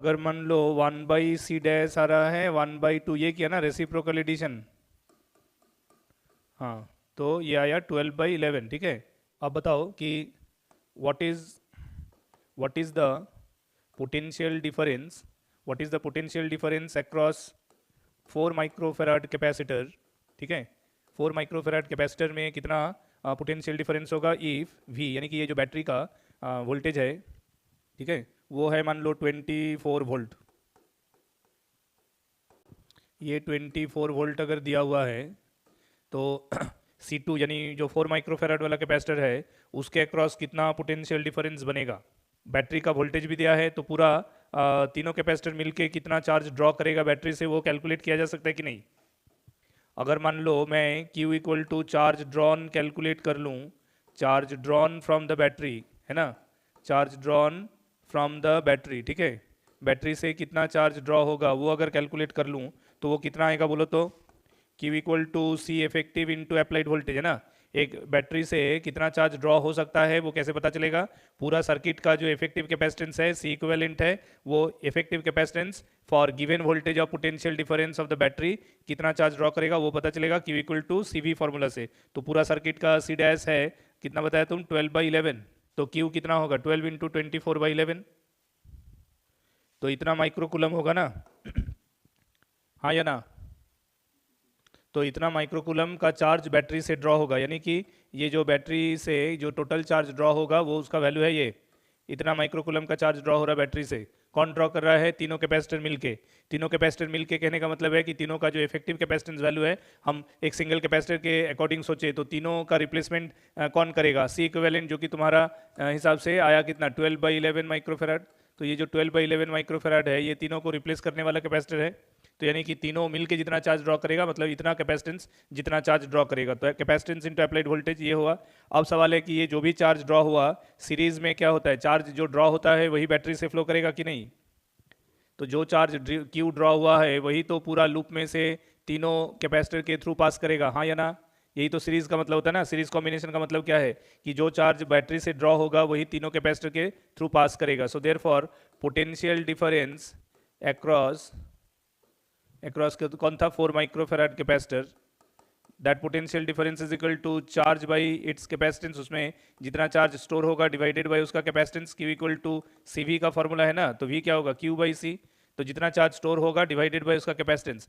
अगर मान लो 1/c dash आ रहा है 1/2, ये किया ना रेसिप्रोकल एडिशन। हाँ, तो ये आया 12/11, ठीक है। अब बताओ कि what is what is the potential difference what is the potential difference across 4 microfarad capacitor, ठीक है। 4 माइक्रोफेराड कैपेसिटर में कितना पोटेंशियल डिफरेंस होगा इफ वी, यानी कि ये जो बैटरी का वोल्टेज है, ठीक है, वो है मान लो 24 वोल्ट। ये 24 वोल्ट अगर दिया हुआ है तो C2 यानी जो 4 माइक्रोफेराड वाला कैपेसिटर है उसके अक्रॉस कितना पोटेंशियल डिफरेंस बनेगा। बैटरी का वोल्टेज भी दिया है तो पूरा तीनों कैपेसिटर मिलके कितना चार्ज ड्रॉ करेगा बैटरी से वो कैलकुलेट किया जा सकता है कि नहीं। अगर मान लो मैं Q equal to charge drawn calculate कर लूँ, charge drawn from the battery, है ना, charge drawn from the battery, ठीक है, बैटरी से कितना चार्ज ड्रॉ होगा वो अगर कैलकुलेट कर लूँ तो वो कितना आएगा बोलो तो। Q equal to C effective into applied voltage, है ना। एक बैटरी से कितना चार्ज ड्रॉ हो सकता है वो कैसे पता चलेगा। पूरा सर्किट का जो इफेक्टिव कैपेसिटेंस है सी इक्विवेलेंट है, वो effective capacitance for given voltage of potential difference of the battery कितना चार्ज ड्रॉ करेगा वो पता चलेगा Q equal to C V formula से। तो पूरा सर्किट का सी डैश है कितना बताया तुम 12/11, तो Q कितना होगा 12 इंटू 24/11, तो इतना माइक्रोकुलम होगा ना। हाँ या ना। तो इतना माइक्रोकुलम का चार्ज बैटरी से ड्रॉ होगा, यानी कि ये जो बैटरी से जो टोटल चार्ज ड्रॉ होगा वो उसका वैल्यू है ये। इतना माइक्रोकुलम का चार्ज ड्रॉ हो रहा है बैटरी से। कौन ड्रॉ कर रहा है, तीनों कैपेसिटर मिलके। तीनों कैपेसिटर मिलके कहने का मतलब है कि तीनों का जो इफेक्टिव कैपेसिटेंस वैल्यू है, हम एक सिंगल कैपेसिटर के अकॉर्डिंग सोचे तो तीनों का रिप्लेसमेंट कौन करेगा, सी इक्विवेलेंट, जो कि तुम्हारा हिसाब से आया कितना 12/11 माइक्रोफेराड। तो ये जो 12/11 माइक्रोफेराड है ये तीनों को रिप्लेस करने वाला कैपेसिटर है। तो यानी कि तीनों मिलके जितना चार्ज ड्रॉ करेगा मतलब इतना कैपेसिटेंस जितना चार्ज ड्रॉ करेगा, तो कैपेसिटेंस इनटू अप्लाइड वोल्टेज ये हुआ। अब सवाल है कि ये जो भी चार्ज ड्रॉ हुआ सीरीज में क्या होता है, चार्ज जो ड्रॉ होता है वही बैटरी से फ्लो करेगा कि नहीं। तो जो चार्ज क्यू ड्रॉ हुआ है वही तो पूरा लूप में से तीनों कैपेसिटर के थ्रू पास करेगा, हाँ या ना। यही तो सीरीज का मतलब होता है ना। सीरीज कॉम्बिनेशन का मतलब क्या है कि जो चार्ज बैटरी से ड्रॉ होगा वही तीनों कैपेसिटर के थ्रू पास करेगा। So therefore potential difference across कौन था 4 microfarad capacitor, that potential difference is equal to charge by its capacitance, उसमें जितना चार्ज स्टोर होगा डिवाइडेड बाई उसका capacitance. Q equal to C V का फॉर्मूला है ना, तो V क्या होगा Q बाई सी। तो जितना चार्ज स्टोर होगा डिवाइडेड बाई उसका कैपेसिटेंस।